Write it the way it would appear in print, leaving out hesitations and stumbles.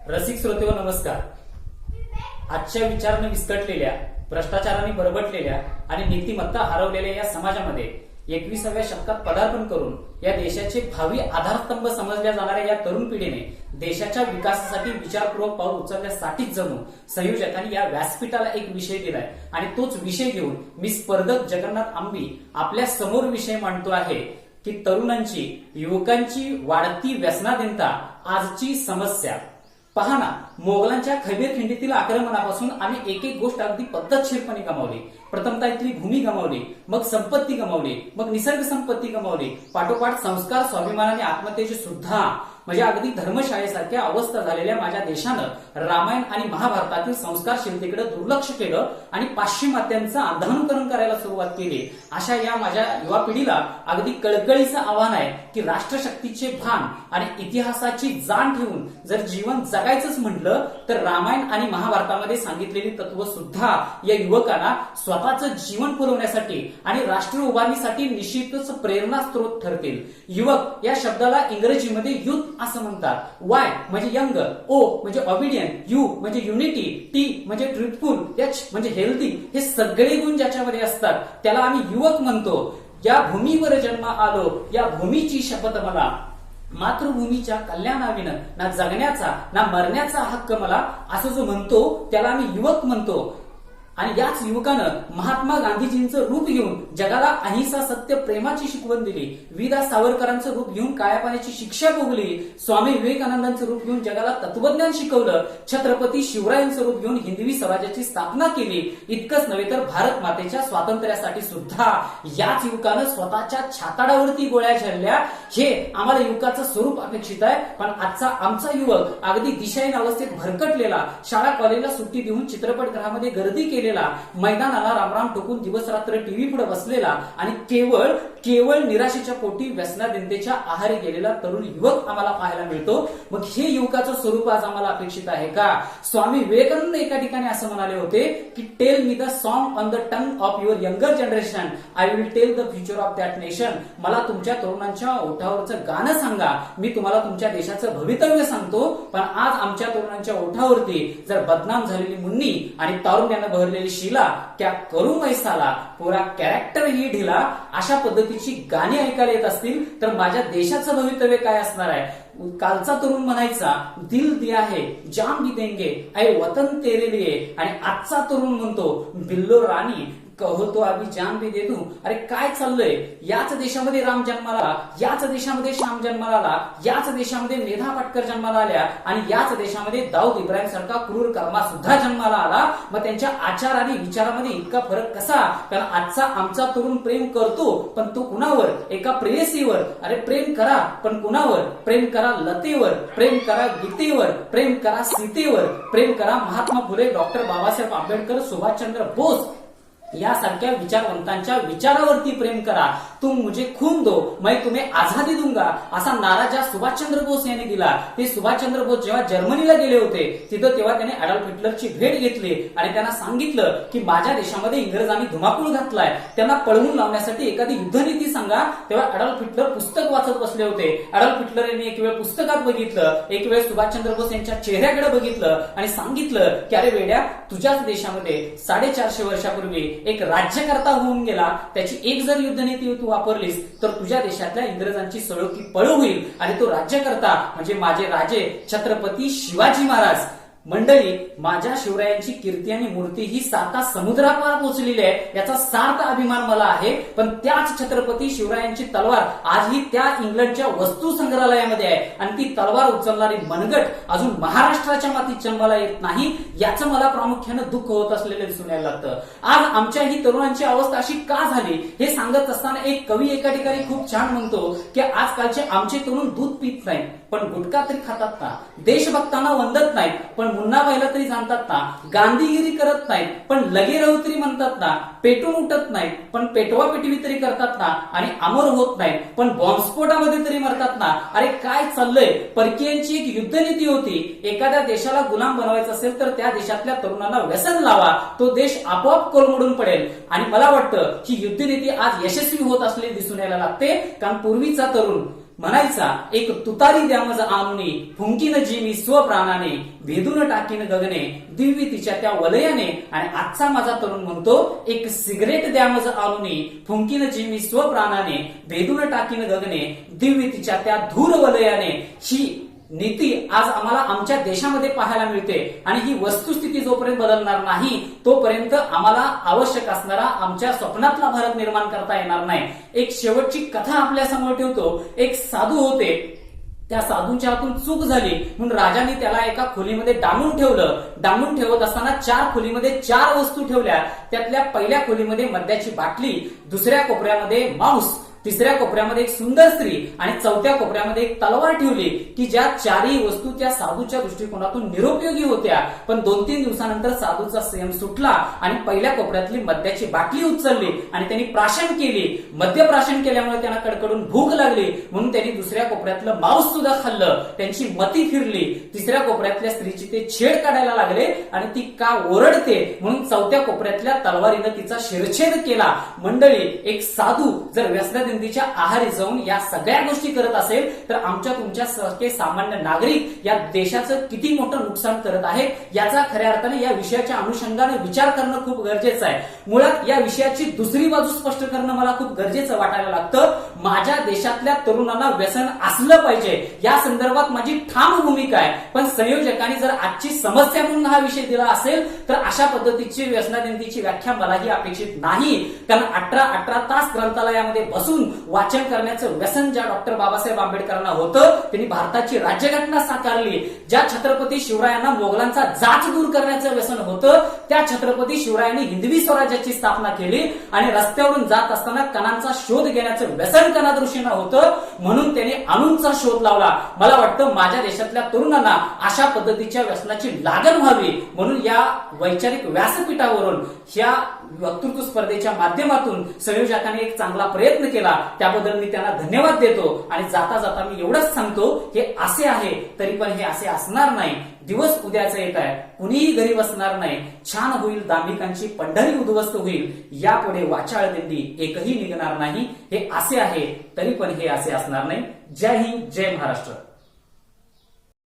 रसिक श्रोते नमस्कार। आजच्या विचाराने विस्कटलेल्या, भ्रष्टाचाराने बरबटलेल्या आणि नीतिमत्ता हरवलेल्या या समाजामध्ये 21व्या शतकात पदार्पण करून या देशाचे भावी आधारस्तंभ समजल्या जाणाऱ्या या तरुण पिढीने देशाच्या विकासासाठी विचारपूर्वक पाऊल उचलण्यासाठीच जणू संयोजकांनी या व्यासपीठाला एक विषय दिलाय आणि तोच विषय घेऊन मी स्पर्धक जगन्नाथ आंबी आपल्या समोर विषय मांडतो आहे की तरुणांची, युवकांची वाढती व्यसनाधीनता आजची समस्या। पहा ना, मोगलांच्या खैबर खिंडीतील आक्रमणापासून आम्ही एक एक गोष्ट अगदी पद्धतशीरपणे गमावली। प्रथमतः इथली भूमी गमावली, मग संपत्ती गमावली, मग निसर्ग संपत्ती गमावली, पाठोपाठ संस्कार, स्वाभिमान आणि आत्मतेची सुद्धा म्हणजे अगदी धर्मशाळेसारख्या अवस्था झालेल्या माझ्या देशानं रामायण आणि महाभारतातील संस्कारशीलतेकडे दुर्लक्ष केलं आणि पाश्चिमात्यांचं अंधानुकरण करायला सुरुवात केली। अशा या माझ्या युवा पिढीला अगदी कळकळीचं आव्हान आहे की राष्ट्रशक्तीचे भान आणि इतिहासाची जाण ठेवून जर जीवन जगायचंच म्हटलं तर रामायण आणि महाभारतामध्ये सांगितलेली तत्व सुद्धा या युवकांना स्वतःचं जीवन फुलवण्यासाठी आणि राष्ट्र उभारणीसाठी निश्चितच प्रेरणा स्रोत ठरतील। युवक या शब्दाला इंग्रजीमध्ये युथ असं म्हणतात। वाय म्हणजे यंग, ओ म्हणजे ऑबिडियंट, यू म्हणजे युनिटी, टी म्हणजे ट्रुथफुल, एच म्हणजे हेल्दी, हे सगळे गुण ज्याच्यामध्ये असतात त्याला आम्ही युवक म्हणतो। या भूमीवर जन्म आलो, या भूमीची शपथ मला, मातृभूमीच्या कल्याणाविनं ना जगण्याचा ना मरण्याचा हक्क मला, असं जो म्हणतो त्याला आम्ही युवक म्हणतो। आणि याच युवकानं महात्मा गांधीजींचं रूप घेऊन जगाला अहिंसा, सत्य, प्रेमाची शिकवण दिली। विदा सावरकरांचं रूप घेऊन काळ्या पाण्याची शिक्षा भोगली। स्वामी विवेकानंदांचं रूप घेऊन जगाला तत्वज्ञान शिकवलं। छत्रपती शिवरायांचं रूप घेऊन हिंदवी स्वराज्याची स्थापना केली। इतकंच नव्हे तर भारत मातेच्या स्वातंत्र्यासाठी सुद्धा याच युवकानं स्वतःच्या छाताडावरती गोळ्या झेलल्या। हे आम्हाला युवकाचं स्वरूप अपेक्षित आहे, पण आजचा आमचा युवक अगदी दिशाहीन अवस्थेत भरकटलेला, शाळा कॉलेजला सुट्टी देऊन चित्रपटगृहामध्ये गर्दी केली, मैदानाला रामराम ठोकून दिवस रात्र टीव्ही पुढे बसलेला आणि केवळ निराशेच्या पोटी व्यसनाधीनतेच्या आहारी गेलेला तरुण युवक आम्हाला पाहायला मिळतो। मग हे युवकाचं स्वरूप आज आम्हाला अपेक्षित आहे का? स्वामी विवेकानंद एका ठिकाणी असं म्हणाले होते की tell me the song on the tongue of your younger generation, I will tell the future of that nation. मला तुमच्या तरुणांच्या ओठावरचं गाणं सांगा, मी तुम्हाला तुमच्या देशाचं भवितव्य सांगतो। पण आज आमच्या तरुणांच्या ओठावरती जर बदनाम झालेली मुन्नी आणि तारुण्यानं भरलेली शीला, क्या करू मैसाला, पुरा कॅरेक्टर ही ढिला, अशा पद्धतीची गाणी ऐकायला येत असतील तर माझ्या देशाचं भवितव्य काय असणार आहे? कालचा तरुण म्हणायचा दिल दिया है जान भी देंगे ऐ वतन तेरे लिए, आणि आजचा तरुण म्हणतो बिल्लो राणी कहो तो अभी जान भी दे दूं। अरे काय चाललंय? याच देशामध्ये राम जन्माला आला, याच देशामध्ये श्याम जन्माला आला, याच देशामध्ये मेधा पाटकर जन्माला आल्या आणि याच देशामध्ये दाऊद इब्राहिम सारखा क्रूर कर्मा सुद्धा जन्माला आला। मग त्यांच्या आचार आणि विचारामध्ये इतका फरक कसा? कारण आजचा आमचा तरुण प्रेम करतो, पण तो कुणावर? एका प्रेयसीवर। अरे प्रेम करा, पण कुणावर? प्रेम करा लतेवर, प्रेम करा गीतेवर, प्रेम करा सीतेवर, प्रेम करा महात्मा फुले, डॉक्टर बाबासाहेब आंबेडकर, सुभाषचंद्र बोस यासारख्या विचारवंतांच्या विचारावरती प्रेम करा। तुम मुझे खून दो मैं तुम्हें आझादी दूंगा, असा नारा ज्या सुभाषचंद्र बोस यांनी दिला। ते सुभाषचंद्र बोस जेव्हा जर्मनीला गेले होते तिथं तेव्हा त्याने अडॉल्फ हिटलरची भेट घेतली आणि त्यांना सांगितलं की माझ्या देशामध्ये इंग्रजांनी धुमाकूळ घातलाय, त्यांना पळवून लावण्यासाठी एखादी युद्धनीती सांगा। तेव्हा अडॉल्फ हिटलर पुस्तक वाचत बसले होते। अडॉल्फ हिटलर यांनी एक वेळ पुस्तकात बघितलं, एक वेळ सुभाषचंद्र बोस यांच्या चेहऱ्याकडे बघितलं आणि सांगितलं की अरे वेड्या, तुझ्याच देशामध्ये 450 वर्षापूर्वी एक राज्यकर्ता होऊन गेला, त्याची एक जर युद्धनीती तू वापरलीस तर तुझ्या देशातल्या इंग्रजांची सळोखी पळ होईल आणि तो राज्यकर्ता म्हणजे माझे राजे छत्रपती शिवाजी महाराज। मंडळी, माझ्या शिवरायांची कीर्ती आणि मूर्ती ही साता समुद्रापार पोहोचलेली आहे, याचा सार्थ अभिमान मला आहे। पण त्याच छत्रपती शिवरायांची तलवार आजही त्या इंग्लंडच्या वस्तू संग्रहालयामध्ये आहे आणि ती तलवार उचलणारी मनगट अजून महाराष्ट्राच्या मातीत जन्माला येत नाही, याचं मला प्रामुख्यानं दुःख होत असलेलं दिसून यायला लागतं। आज आमच्या ही तरुणांची अवस्था अशी का झाली हे सांगत असताना एक कवी एका ठिकाणी खूप छान म्हणतो की आजकालचे आमचे तरुण दूध पित नाहीत पण गुटखा तरी खातात ना, देशभक्तांना वंदत नाहीत पण मुन्ना व्हायला तरी जाणतात ना, गांधीगिरी करत नाहीत पण लगे राहू तरी म्हणतात ना, पेटून उठत नाहीत पण पेटवा पेटवी तरी करतात ना, आणि अमर होत नाहीत पण बॉम्बस्फोटामध्ये तरी मरतात ना। अरे काय चाललंय? परकीयांची एक युद्धनीती होती, एखाद्या देशाला गुलाम बनवायचं असेल तर त्या देशातल्या तरुणांना व्यसन लावा, तो देश आपोआप कोलमडून पडेल। आणि मला वाटतं ही युद्धनीती आज यशस्वी होत असलेली दिसून यायला लागते, कारण पूर्वीचा तरुण म्हणायचा एक तुतारी द्या मज आणुनी फुंकीन जी मी स्वप्राणाने भेदून टाकीन गगने दिव्य तिच्या त्या वलयाने. आणि आजचा माझा तरुण म्हणतो एक सिगरेट द्या मज आणुनी फुंकीन जी मी स्वप्राणाने भेदून टाकीन गगने दिव्य तिच्या त्या धूर वलयाने. ही नीती आज आम्हाला आमच्या देशामध्ये पाहायला मिळते आणि ही वस्तुस्थिती जोपर्यंत बदलणार नाही तोपर्यंत आम्हाला आवश्यक असणारा आमच्या स्वप्नातला भारत निर्माण करता येणार नाही. एक शेवटची कथा आपल्या समोर ठेवतो. एक साधू होते, त्या साधूंच्या हातून चूक झाली म्हणून राजाने त्याला एका खोलीमध्ये डांबून ठेवलं. डांबून ठेवत असताना 4 खोलीमध्ये 4 वस्तू ठेवल्या. त्यातल्या पहिल्या खोलीमध्ये मद्याची बाटली, दुसऱ्या कोपऱ्यामध्ये मांस, तिसऱ्या कोपऱ्यामध्ये एक सुंदर स्त्री आणि चौथ्या कोपऱ्यामध्ये एक तलवार ठेवली की ज्या 4ही वस्तू त्या साधूच्या दृष्टिकोनातून निरुपयोगी होत्या. पण 2-3 दिवसानंतर साधूचा संयम सुटला आणि पहिल्या कोपऱ्यातली मद्याची बाटली उचलली आणि त्यांनी प्राशन केली. मद्यप्राशन केल्यामुळे त्यांना कडकडून भूक लागली म्हणून त्यांनी दुसऱ्या कोपऱ्यातलं मांस सुद्धा खाल्लं. त्यांची मती फिरली. तिसऱ्या कोपऱ्यातल्या स्त्रीची ते छेड काढायला लागले आणि ती का ओरडते म्हणून चौथ्या कोपऱ्यातल्या तलवारीनं तिचा शिरछेद केला. मंडळी, एक साधू जर व्यसनाधीन च्या आहारी जाऊन या सगळ्या गोष्टी करत असेल तर आमच्या तुमच्या सारखे सामान्य नागरिक या देशाचं किती मोठं नुकसान करत आहेत याचा खऱ्या अर्थाने या विषयाच्या अनुषंगाने विचार करणं खूप गरजेचं आहे. मुळात या विषयाची दुसरी बाजू स्पष्ट करणं मला खूप गरजेचं वाटायला लागतं. माझ्या देशातल्या तरुणांना व्यसन असलं पाहिजे या संदर्भात माझी ठाम भूमिका आहे. पण संयोजकांनी जर आजची समस्या म्हणून हा विषय दिला असेल तर अशा पद्धतीची व्यसनाधीनतेची व्याख्या मलाही अपेक्षित नाही. कारण 18 तास ग्रंथालयामध्ये बसून वाचन करण्याचं व्यसन ज्या डॉक्टर बाबासाहेब आंबेडकरांना होतं त्यांनी भारताची राज्यघटना साकारली. ज्या छत्रपती शिवरायांना मोगलांचा जाच दूर करण्याचं व्यसन होतं त्या छत्रपती शिवरायांनी हिंदवी स्वराज्याची स्थापना केली आणि रस्त्यावरून जात असताना कणांचा शोध घेण्याचं व्यसन कणादृष्टीनं होतं म्हणून त्यांनी अणूंचा शोध लावला. मला वाटतं माझ्या देशातल्या तरुणांना अशा पद्धतीच्या व्यसनाची लागण व्हावी म्हणून या वैचारिक व्यासपीठावरून ह्या वक्तृत्व स्पर्धेच्या माध्यमातून संयोजकांनी एक चांगला प्रयत्न केला. त्याबद्दल मी त्यांना धन्यवाद देतो आणि जाता जाता मी एवढंच सांगतो हे असे आहे तरी पण हे असे असणार नाही. दिवस उद्याचा येत आहे, कुणीही घरी बसणार नाही. छान होईल दांभिकांची पंढरी उद्ध्वस्त होईल. यापुढे वाचाळ दिंडी एकही निघणार नाही. हे असे आहे तरी पण हे असे असणार नाही. जय हिंद, जय महाराष्ट्र.